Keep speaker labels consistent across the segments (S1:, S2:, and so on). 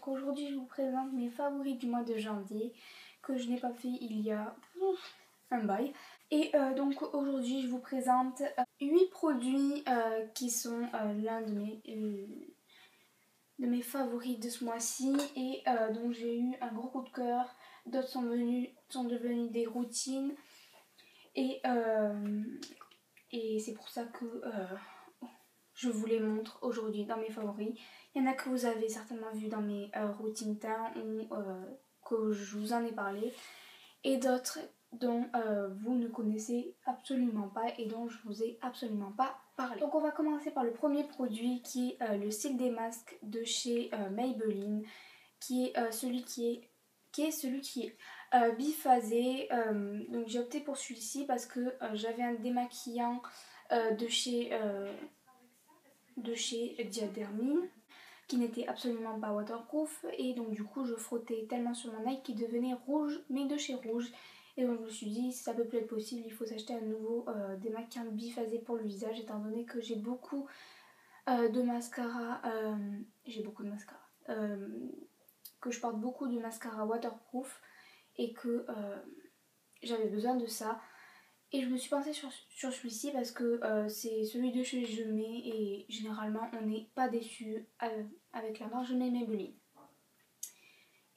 S1: donc aujourd'hui je vous présente mes favoris du mois de janvier que je n'ai pas fait il y a un bail. Et donc aujourd'hui je vous présente 8 produits qui sont l'un de mes favoris de ce mois-ci. Et donc j'ai eu un gros coup de cœur, d'autres sont devenus des routines. Et c'est pour ça que je vous les montre aujourd'hui dans mes favoris. Il y en a que vous avez certainement vu dans mes routines teint ou que je vous en ai parlé. Et d'autres dont vous ne connaissez absolument pas et dont je vous ai absolument pas parlé. Donc on va commencer par le premier produit qui est le Cils des masques de chez Maybelline, qui est celui qui est biphasé. Donc j'ai opté pour celui-ci parce que j'avais un démaquillant de chez Diadermine qui n'était absolument pas waterproof, et donc du coup je frottais tellement sur mon œil qu'il devenait rouge, mais de chez rouge. Et donc je me suis dit, si ça peut plus être possible, il faut s'acheter un nouveau démaquillant biphasé pour le visage, étant donné que j'ai beaucoup de mascara, que je porte beaucoup de mascara waterproof et que j'avais besoin de ça. Et je me suis pensée sur celui-ci parce que c'est celui de chez Je Mets et généralement on n'est pas déçu avec la marque Je Mets Maybelline.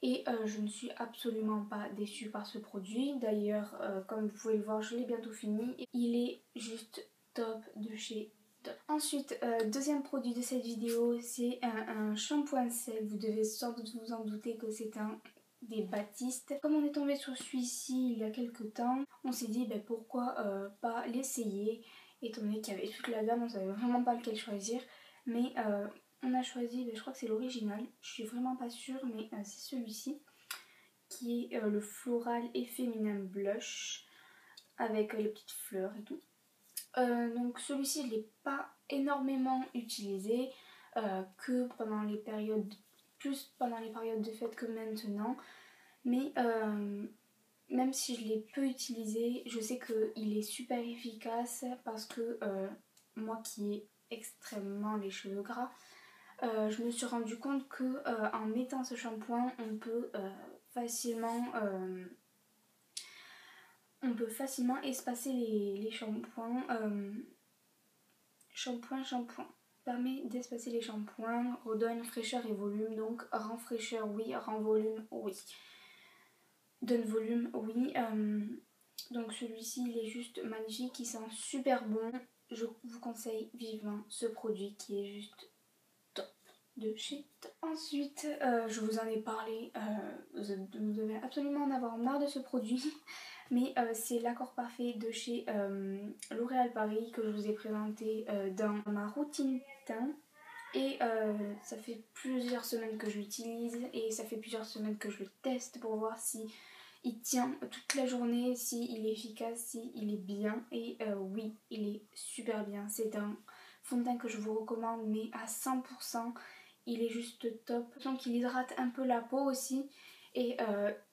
S1: Et je ne suis absolument pas déçue par ce produit. D'ailleurs, comme vous pouvez le voir, je l'ai bientôt fini. Il est juste top de chez top. Ensuite, deuxième produit de cette vidéo, c'est un shampoing sel. Vous devez sans doute vous en douter que c'est un des Baptiste. Comme on est tombé sur celui-ci il y a quelques temps, on s'est dit pourquoi pas l'essayer, étant donné qu'il y avait toute la gamme, on savait vraiment pas lequel choisir. Mais on a choisi, je crois que c'est l'original, je suis vraiment pas sûre, mais c'est celui-ci qui est le Floral et Féminin Blush avec les petites fleurs et tout. Donc celui-ci je l'ai pas énormément utilisé, que pendant les périodes, plus pendant les périodes de fête que maintenant. Mais même si je l'ai peu utilisé, je sais qu'il est super efficace parce que moi qui ai extrêmement les cheveux gras, je me suis rendu compte que en mettant ce shampoing, on peut facilement espacer les shampoings. Shampoing permet d'espacer les shampoings, redonne fraîcheur et volume. Donc rend fraîcheur oui, rend volume oui. Donne volume oui. Donc celui-ci il est juste magnifique, il sent super bon. Je vous conseille vivement ce produit qui est juste top de chez Top. Ensuite je vous en ai parlé, vous devez absolument en avoir marre de ce produit. Mais c'est l'accord parfait de chez L'Oréal Paris que je vous ai présenté dans ma routine teint. Et ça fait plusieurs semaines que je l'utilise et ça fait plusieurs semaines que je le teste pour voir si il tient toute la journée, si il est efficace, si il est bien. Et oui, il est super bien. C'est un fond de teint que je vous recommande, mais à 100%. Il est juste top. Donc il hydrate un peu la peau aussi. Et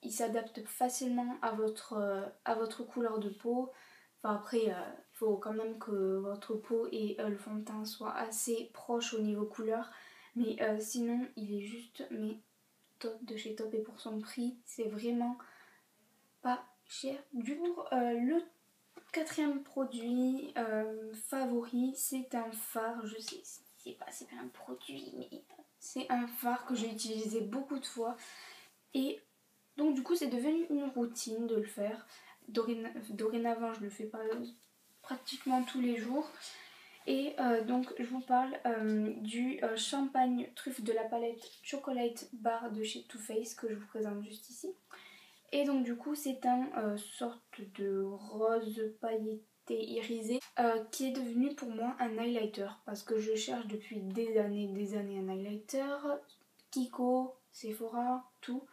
S1: il s'adapte facilement à votre couleur de peau. Enfin après, il faut quand même que votre peau et le fond de teint soient assez proches au niveau couleur. Mais sinon, il est juste top de chez Top. Et pour son prix, c'est vraiment pas cher du tout. Le quatrième produit favori, c'est un fard. Je sais, c'est pas un produit, mais c'est un fard que j'ai utilisé beaucoup de fois. Et donc du coup c'est devenu une routine de le faire. Dorénavant je le fais pas pratiquement tous les jours. Et donc je vous parle du champagne truffe de la palette Chocolate Bar de chez Too Faced que je vous présente juste ici. Et donc du coup c'est un sorte de rose pailleté irisé qui est devenu pour moi un highlighter, parce que je cherche depuis des années un highlighter. Kiko, Sephora, tout.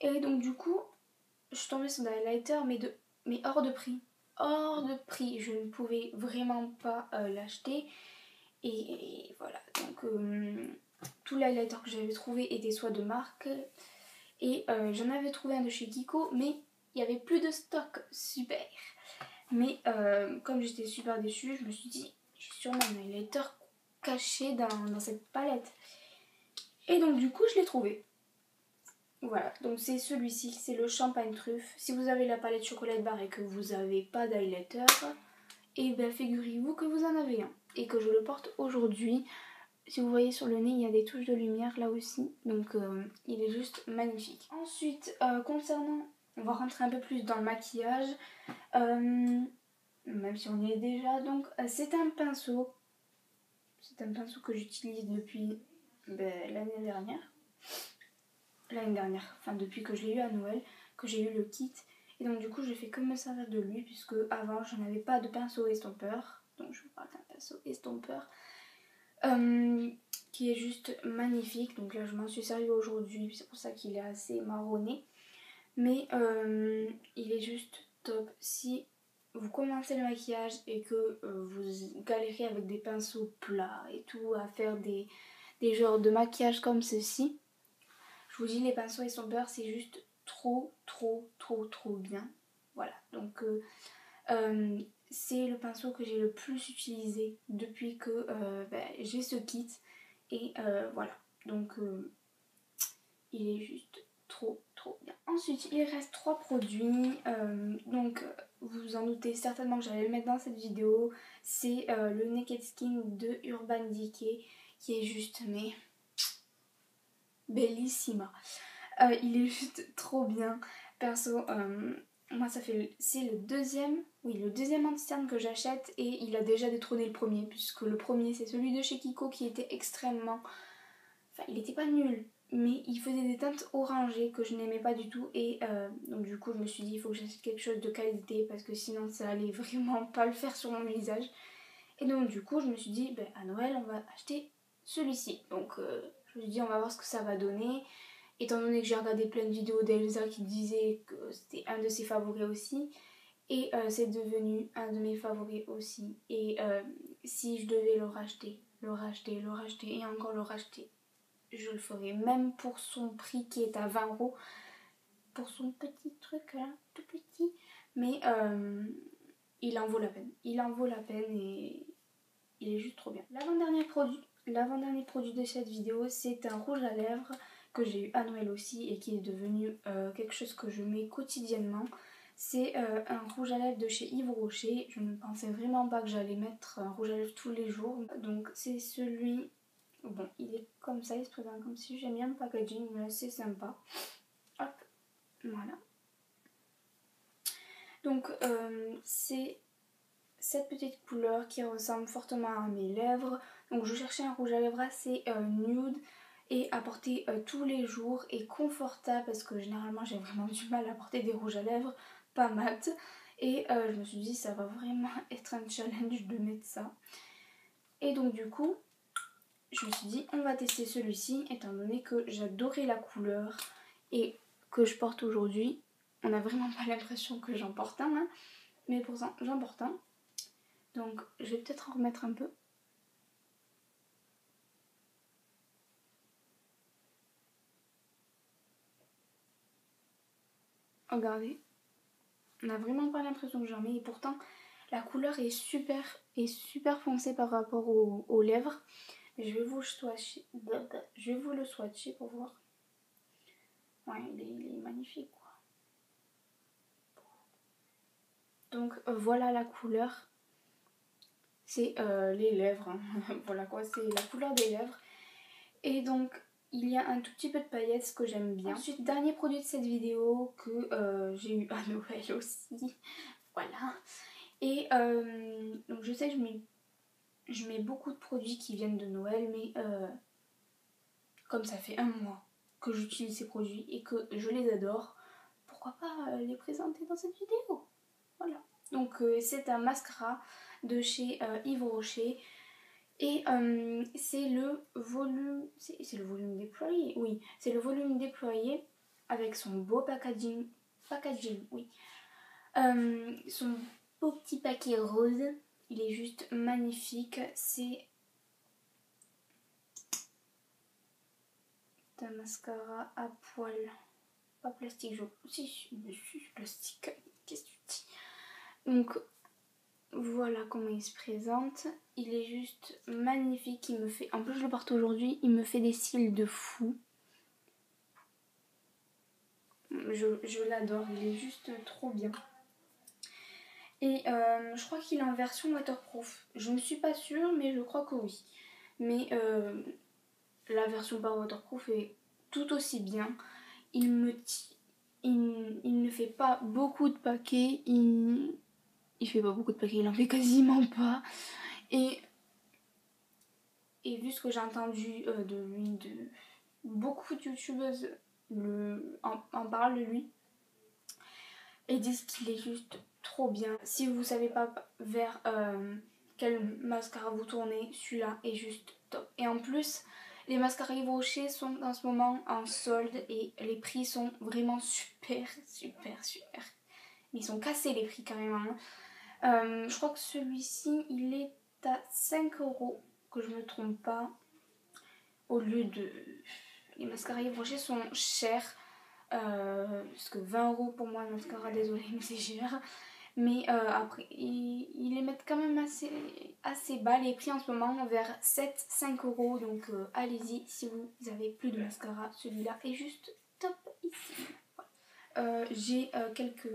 S1: Et donc du coup, je suis tombée sur des highlighters mais hors de prix. Hors de prix, je ne pouvais vraiment pas l'acheter. Et voilà, donc tous les highlighters que j'avais trouvé étaient soit de marque. Et j'en avais trouvé un de chez Kiko, mais il n'y avait plus de stock. Super. Mais comme j'étais super déçue, je me suis dit, j'ai sûrement un highlighter caché dans cette palette. Et donc du coup, je l'ai trouvé. Voilà, donc c'est celui-ci, c'est le champagne truffe. Si vous avez la palette chocolat barre et que vous n'avez pas d'highlighter, et bien figurez-vous que vous en avez un et que je le porte aujourd'hui. Si vous voyez sur le nez, il y a des touches de lumière là aussi, donc il est juste magnifique. Ensuite, concernant, on va rentrer un peu plus dans le maquillage, même si on y est déjà, donc c'est un pinceau que j'utilise depuis l'année dernière, enfin depuis que je l'ai eu à Noël, que j'ai eu le kit. Et donc du coup je fais que me servir de lui puisque avant je n'avais pas de pinceau estompeur. Donc je vous parle d'un pinceau estompeur qui est juste magnifique. Donc là je m'en suis servi aujourd'hui, c'est pour ça qu'il est assez marronné. Mais il est juste top. Si vous commencez le maquillage et que vous galérez avec des pinceaux plats et tout à faire des genres de maquillage comme ceci, je vous dis, les pinceaux estompeurs, c'est juste trop bien. Voilà, donc c'est le pinceau que j'ai le plus utilisé depuis que j'ai ce kit. Et voilà, donc il est juste trop bien. Ensuite, il reste 3 produits. Donc, vous en doutez certainement que j'allais le mettre dans cette vidéo. C'est le Naked Skin de Urban Decay qui est juste, mais bellissima. Il est juste trop bien. Perso, moi c'est le deuxième anti-cerne que j'achète et il a déjà détrôné le premier puisque le premier c'est celui de chez Kiko qui était extrêmement... Enfin il était pas nul mais il faisait des teintes orangées que je n'aimais pas du tout et donc du coup je me suis dit il faut que j'achète quelque chose de qualité parce que sinon ça allait vraiment pas le faire sur mon visage. Et donc du coup je me suis dit à Noël on va acheter celui-ci. Donc je me suis dit on va voir ce que ça va donner. Étant donné que j'ai regardé plein de vidéos d'Elsa qui disaient que c'était un de ses favoris aussi. Et c'est devenu un de mes favoris aussi. Et si je devais le racheter et encore le racheter, je le ferais. Même pour son prix qui est à 20 €. Pour son petit truc là, tout petit. Mais il en vaut la peine. Il en vaut la peine et il est juste trop bien. L'avant-dernier produit de cette vidéo, c'est un rouge à lèvres que j'ai eu à Noël aussi et qui est devenu quelque chose que je mets quotidiennement. C'est un rouge à lèvres de chez Yves Rocher. Je ne pensais vraiment pas que j'allais mettre un rouge à lèvres tous les jours. Donc c'est celui... Bon, il est comme ça, il se présente comme si j'aime bien le packaging, mais c'est sympa. Hop, voilà. Donc c'est cette petite couleur qui ressemble fortement à mes lèvres. Donc je cherchais un rouge à lèvres assez nude et à porter tous les jours et confortable parce que généralement j'ai vraiment du mal à porter des rouges à lèvres pas mat. Et je me suis dit ça va vraiment être un challenge de mettre ça. Et donc du coup je me suis dit on va tester celui-ci étant donné que j'adorais la couleur et que je porte aujourd'hui. On n'a vraiment pas l'impression que j'en porte un hein, mais pourtant j'en porte un. Donc je vais peut-être en remettre un peu. Regardez, on n'a vraiment pas l'impression que j'en mets et pourtant la couleur est super foncée par rapport aux lèvres. Mais je vais vous le swatcher pour voir. Ouais, il est magnifique quoi. Donc voilà la couleur. C'est les lèvres. Hein. Voilà quoi, c'est la couleur des lèvres. Et donc il y a un tout petit peu de paillettes, ce que j'aime bien. Ensuite, dernier produit de cette vidéo que j'ai eu à Noël aussi. Voilà. Et donc je sais que je mets beaucoup de produits qui viennent de Noël, mais comme ça fait un mois que j'utilise ces produits et que je les adore, pourquoi pas les présenter dans cette vidéo. Voilà. Donc c'est un mascara de chez Yves Rocher. Et c'est le volume... C'est le volume déployé. Oui, c'est le volume déployé avec son beau packaging. Oui. Son beau petit paquet rose. Il est juste magnifique. C'est un mascara à poils. Pas plastique, si, plastique. Qu'est-ce que tu dis? Donc... Voilà comment il se présente. Il est juste magnifique. Il me fait... En plus, je le porte aujourd'hui. Il me fait des cils de fou. je l'adore, il est juste trop bien. Et je crois qu'il est en version waterproof. Je ne suis pas sûre, mais je crois que oui. Mais la version pas waterproof est tout aussi bien. Il ne fait pas beaucoup de paquets. Il fait pas beaucoup de paquets, il en fait quasiment pas. Et vu ce que j'ai entendu de lui, beaucoup de youtubeuses en parlent de lui et disent qu'il est juste trop bien. Si vous savez pas vers quel mascara vous tournez, celui-là est juste top. Et en plus, les mascaras Yves Rocher sont en ce moment en solde et les prix sont vraiment super. Ils sont cassés les prix carrément. Je crois que celui-ci il est à 5 €, que je me trompe pas. Au lieu de... Les mascaras Yves Rocher sont chers. Parce que 20 € pour moi, un mascara, désolé, mais c'est cher. Mais après, ils les mettent quand même assez bas les prix en ce moment, vers 7-5 €. Donc allez-y si vous avez plus de mascara. Celui-là est juste top ici. Voilà. J'ai quelques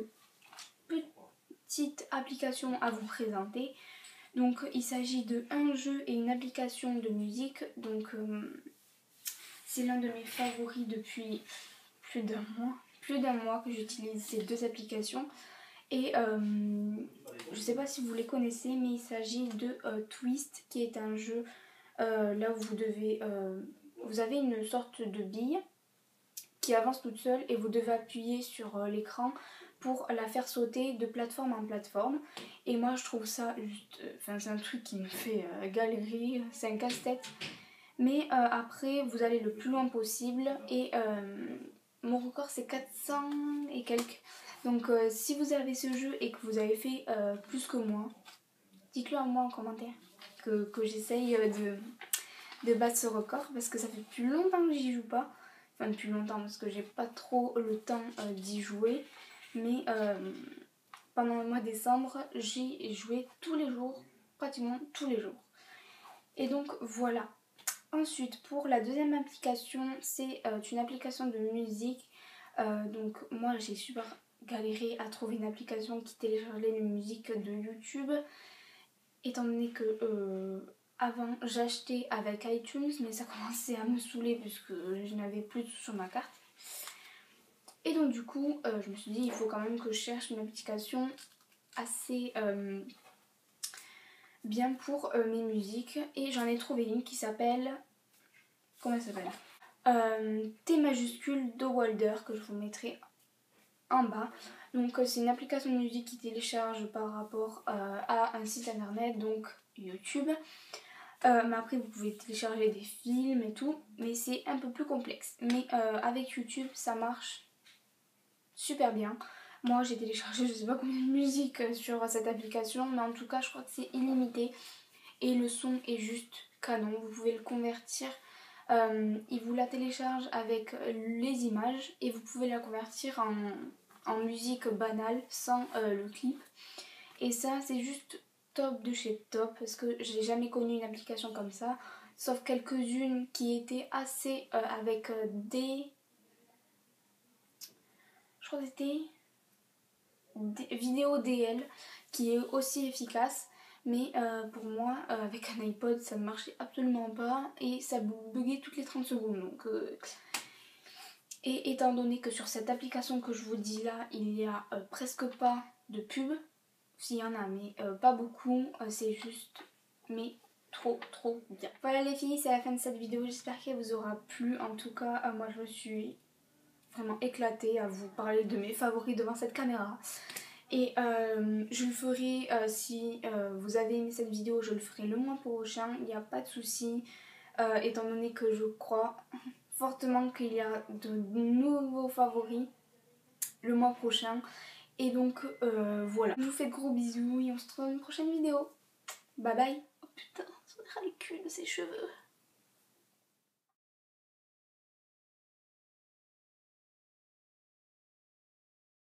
S1: petite application à vous présenter. Donc il s'agit de un jeu et une application de musique. Donc c'est l'un de mes favoris depuis plus d'un mois que j'utilise ces deux applications. Et je sais pas si vous les connaissez, mais il s'agit de Twist, qui est un jeu là où vous avez une sorte de bille qui avance toute seule et vous devez appuyer sur l'écran pour la faire sauter de plateforme en plateforme. Et moi je trouve ça juste... c'est un truc qui me fait galérer, c'est un casse-tête. Mais après vous allez le plus loin possible et mon record c'est 400 et quelques. Donc si vous avez ce jeu et que vous avez fait plus que moi, dites-le à moi en commentaire que j'essaye de battre ce record, parce que ça fait plus longtemps que j'y joue pas. Enfin depuis longtemps parce que j'ai pas trop le temps d'y jouer. Mais pendant le mois de décembre, j'y joué tous les jours, pratiquement tous les jours. Et donc voilà. Ensuite, pour la deuxième application, c'est une application de musique. Donc moi j'ai super galéré à trouver une application qui téléchargeait les musiques de YouTube. Étant donné que avant j'achetais avec iTunes, mais ça commençait à me saouler puisque je n'avais plus tout sur ma carte. Et donc du coup je me suis dit il faut quand même que je cherche une application assez bien pour mes musiques. Et j'en ai trouvé une qui s'appelle... Comment elle s'appelle T majuscule de Walder, que je vous mettrai en bas. Donc c'est une application de musique qui télécharge par rapport à un site internet, donc YouTube. Mais après vous pouvez télécharger des films et tout, mais c'est un peu plus complexe. Mais avec YouTube ça marche super bien. Moi j'ai téléchargé je sais pas combien de musiques sur cette application, mais en tout cas je crois que c'est illimité. Et le son est juste canon, vous pouvez le convertir. Il vous la télécharge avec les images et vous pouvez la convertir en musique banale sans le clip. Et ça c'est juste top de chez top, parce que j'ai jamais connu une application comme ça, sauf quelques-unes qui étaient assez avec des... Je crois que c'était vidéo DL qui est aussi efficace. Mais pour moi, avec un iPod, ça ne marchait absolument pas et ça buguait toutes les 30 secondes. Donc, et étant donné que sur cette application que je vous dis là, il n'y a presque pas de pub, s'il y en a, mais pas beaucoup, c'est juste, mais trop bien. Voilà les filles, c'est la fin de cette vidéo, j'espère qu'elle vous aura plu. En tout cas, moi je me suis vraiment éclatée à vous parler de mes favoris devant cette caméra. Et je le ferai, si vous avez aimé cette vidéo, je le ferai le mois prochain, il n'y a pas de souci, étant donné que je crois fortement qu'il y a de nouveaux favoris le mois prochain. Et donc voilà, je vous fais de gros bisous et on se retrouve dans une prochaine vidéo. Bye bye. Oh putain, ça me ras les culs de ses cheveux.